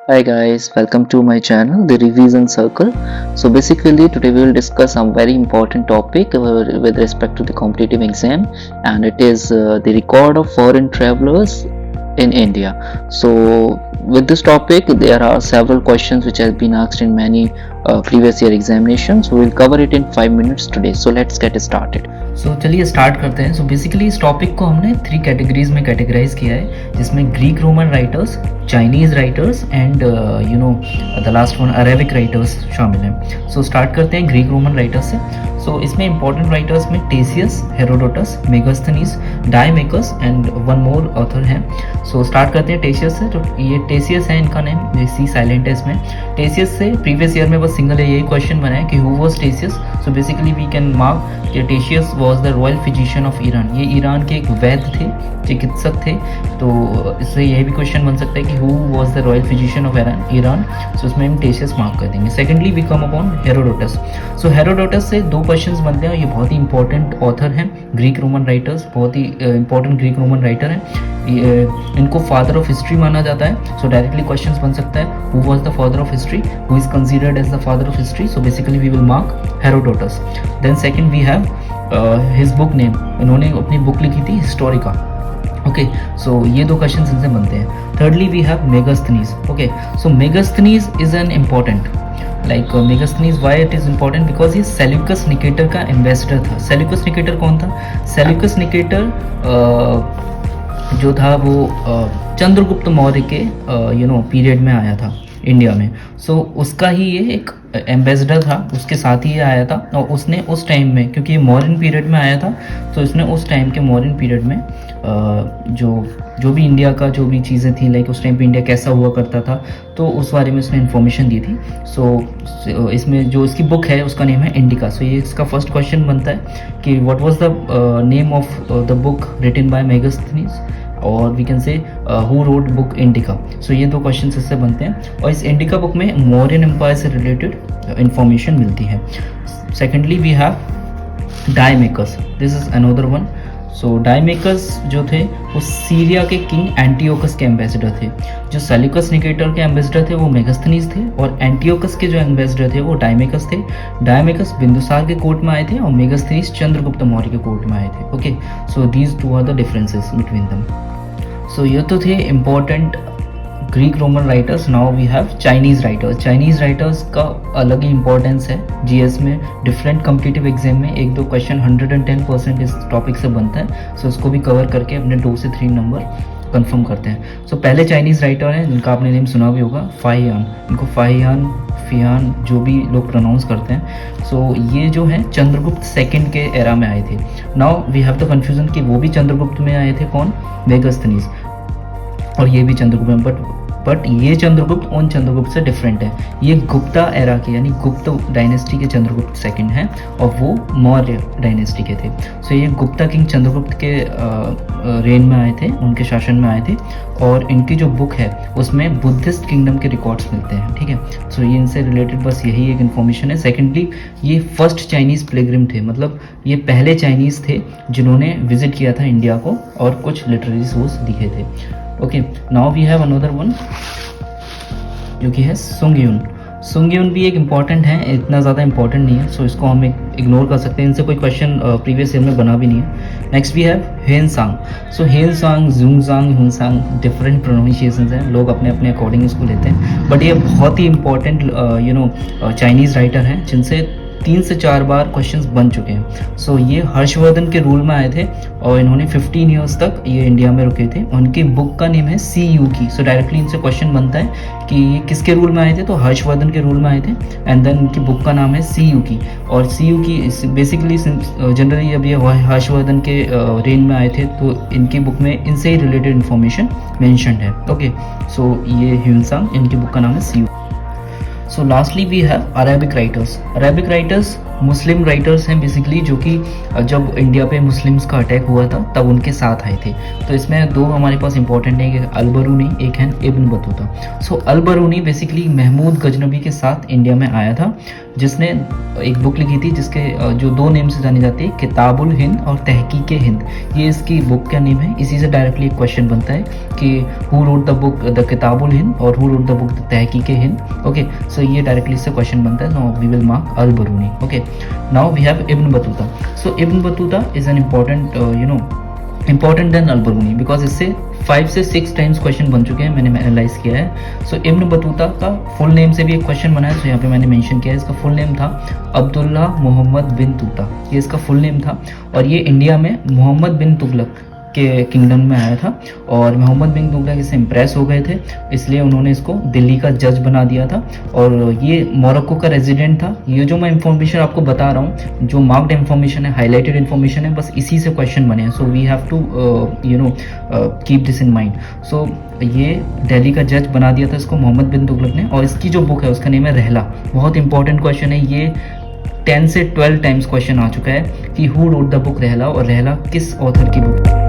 Hi guys, welcome to my channel, The Revision Circle. So basically today we will discuss some very important topic with respect to the competitive exam, and it is the record of foreign travelers in India. So with this topic there are several questions which have been asked in many previous year examinations. We will cover it in 5 minutes today. So let's get started. चलिए start करते हैं। Basically इस topic को हमने 3 categories में categorise किया है, जिसमें Greek Roman writers, Chinese writers and the last one Arabic writers शामिल हैं। स्टार्ट करते हैं ग्रीक रोमन राइटर्स से। इसमें इंपॉर्टेंट राइटर्स में टेसियस, Herodotus, Megasthenes, डायमेकस and one more author हैं। स्टार्ट करते हैं टेसियस से। तो ये टेसियस है, इनका नेम सी साइलेंट है इसमें। टेसियस से प्रीवियस ईयर में बस सिंगल यही क्वेश्चन बना है कि who was Ctesias. Basically we can mark कि Ctesias was the royal physician of Iran. ये ईरान के एक वैद्य थे, चिकित्सक थे। तो इससे यही भी क्वेश्चन बन सकता है कि who was the royal physician of Iran. इसमें हम टेसियस मार्क कर देंगे। Secondly we come upon Herodotus. Herodotus से 2 क्वेश्चंस बनते हैं और ये बहुत ही इंपॉर्टेंट ऑथर हैं, ग्रीक रोमन राइटर्स, बहुत ही इंपॉर्टेंट ग्रीक रोमन राइटर हैं। इनको फादर ऑफ हिस्ट्री माना जाता है। डायरेक्टली क्वेश्चंस बन सकता है who was the father of history, who is considered as the father of history. Basically we will mark Herodotus. Then second we have his book name. इन्होंने अपनी book लिखी थी हिस्टोरिका। ये 2 क्वेश्चन इनसे बनते हैं। Thirdly we have Megasthenes. Megasthenes is an important Megasthenes. Why it is important? Because ये Seleucus Nicator का एम्बेसडर था। सेल्यूकस निकेटर कौन था? सेल्यूकस निकेटर जो था वो चंद्रगुप्त मौर्य के पीरियड में आया था इंडिया में। उसका ही ये एक एम्बेसडर था, उसके साथ ही ये आया था। और उसने उस टाइम में, क्योंकि ये मॉडर्न पीरियड में आया था, तो इसने उस टाइम के मॉडर्न पीरियड में जो भी इंडिया का जो भी चीज़ें थी, उस टाइम पे इंडिया कैसा हुआ करता था, तो उस बारे में उसने इन्फॉर्मेशन दी थी। इसमें जो इसकी बुक है उसका नेम है इंडिका। ये इसका फर्स्ट क्वेश्चन बनता है कि what was the name of the book written by Megasthenes, और we can say who wrote book Indica. ये 2 क्वेश्चन इससे बनते हैं। और इस इंडिका बुक में मौर्यन एम्पायर से रिलेटेड इंफॉर्मेशन मिलती है। Secondly we have Deimachus. This is another one. Deimachus जो थे वो सीरिया के किंग एंटियोकस के एम्बेसडर थे। जो सेल्यूकस निकेटर के एम्बेसडर थे वो मेगास्थनीज थे, और एंटियोकस के जो एम्बेसडर थे वो डायमेकस थे। डायमेकस बिंदुसार के कोर्ट में आए थे और मेगास्थनीज चंद्रगुप्त मौर्य के कोर्ट में आए थे। These 2 are the differences between them. ये तो थे important Greek Roman writers. Now we have Chinese writers. Chinese writers का अलग ही इंपॉर्टेंस है जीएस में। डिफरेंट कॉम्पिटिटिव एग्जाम में 1-2 क्वेश्चन 110% इस टॉपिक से बनता है। इसको भी कवर करके अपने 2 से 3 नंबर कंफर्म करते हैं। पहले चाइनीज़ राइटर हैं जिनका आपने नेम सुना भी होगा, फाहियान। इनको फाहियान, फियान, जो भी लोग प्रोनाउंस करते हैं। ये जो है चंद्रगुप्त सेकंड के एरा में आए थे। Now we have the confusion कि वो भी चंद्रगुप्त में आए थे, कौन? मेगास्थनीज। और ये भी चंद्रगुप्त में, बट ये चंद्रगुप्त उन चंद्रगुप्त से डिफरेंट है। ये गुप्ता एरा के, यानी गुप्त डायनेस्टी के चंद्रगुप्त सेकंड हैं, और वो मौर्य डायनेस्टी के थे। ये गुप्ता किंग चंद्रगुप्त के रेन में आए थे, उनके शासन में आए थे। और इनकी जो बुक है उसमें बुद्धिस्ट किंगडम के रिकॉर्ड्स मिलते हैं। ठीक है, ये इनसे रिलेटेड बस यही एक इन्फॉर्मेशन है। सेकेंडली ये फर्स्ट चाइनीज़ पिलग्रिम थे, मतलब ये पहले चाइनीज़ थे जिन्होंने विजिट किया था इंडिया को और कुछ लिटरेरी सोर्स दिखे थे। Now we have another one जो कि है सुंगयुन। सुंगयुन भी एक इम्पॉर्टेंट है, इतना ज़्यादा इम्पॉर्टेंट नहीं है, इसको हम इग्नोर कर सकते हैं। इनसे कोई क्वेश्चन प्रीवियस ईयर में बना भी नहीं है। Next we have Hiuen Tsang. Hiuen Tsang, Xuanzang, Huen Tsang, different pronunciations हैं, लोग अपने अपने अकॉर्डिंग इसको लेते हैं। बट ये बहुत ही इंपॉर्टेंट चाइनीज़ राइटर हैं जिनसे 3 से 4 बार क्वेश्चंस बन चुके हैं। ये हर्षवर्धन के रूल में आए थे और इन्होंने 15 ईयर्स तक ये इंडिया में रुके थे। उनकी बुक का नेम है सी यू की। डायरेक्टली इनसे क्वेश्चन बनता है कि ये किसके रूल में आए थे, तो हर्षवर्धन के रूल में आए थे। एंड देन इनकी बुक का नाम है सी यू की। और सी यू की बेसिकली जनरली अब ये हर्षवर्धन के रेन में आए थे, तो इनकी बुक में इनसे ही रिलेटेड इन्फॉर्मेशन मैंशनड है। ये ह्यूनसांग, इनकी बुक का नाम है Si Yu. So lastly we have Arabic writers. Arabic writers Muslim writers हैं बेसिकली, जो कि जब इंडिया पे मुस्लिम्स का अटैक हुआ था तब उनके साथ आए थे। तो इसमें दो हमारे पास इंपॉर्टेंट है, एक अल-बरूनी, एक है इब्न बतूता। सो अल-बरूनी बेसिकली महमूद गजनबी के साथ इंडिया में आया था, जिसने एक बुक लिखी थी जिसके जो दो नेम से जानी जाती है, किताबुल हिंद और तहकीक हिंद। ये इसकी बुक का नेम है। इसी से डायरेक्टली एक क्वेश्चन बनता है कि who wrote the book the Kitabul Hind और who wrote the book the Tahqiq Hind. Okay, सो ये डायरेक्टली इससे क्वेश्चन बनता है। Now we will mark Al Biruni. Okay, now we have Ibn Battuta. So Ibn Battuta is an important then Al Biruni, because इससे 5 से 6 times question बन चुके हैं, मैंने एनालाइज किया है। सो इब्न बतूता का फुल नेम से भी एक क्वेश्चन बना है, तो यहाँ पे मैंने मेंशन किया है। इसका फुल नेम था अब्दुल्ला मोहम्मद बिन तूता, ये इसका फुल नेम था। और ये इंडिया में मोहम्मद बिन तुगलक के किंगडम में आया था, और मोहम्मद बिन तुगलक इससे इम्प्रेस हो गए थे, इसलिए उन्होंने इसको दिल्ली का जज बना दिया था। और ये मोरक्को का रेजिडेंट था। ये जो मैं इंफॉर्मेशन आपको बता रहा हूँ, जो मार्क्ड इंफॉर्मेशन है, हाईलाइटेड इंफॉर्मेशन है, बस इसी से क्वेश्चन बने हैं। So we have to keep this in mind. सो ये दिल्ली का जज बना दिया था इसको मोहम्मद बिन तुगलक ने। और इसकी जो बुक है उसका नेम है रहला। बहुत इंपॉर्टेंट क्वेश्चन है ये, 10 से 12 टाइम्स क्वेश्चन आ चुका है कि हु रोट द बुक रहला, और रहला किस ऑथर की बुक।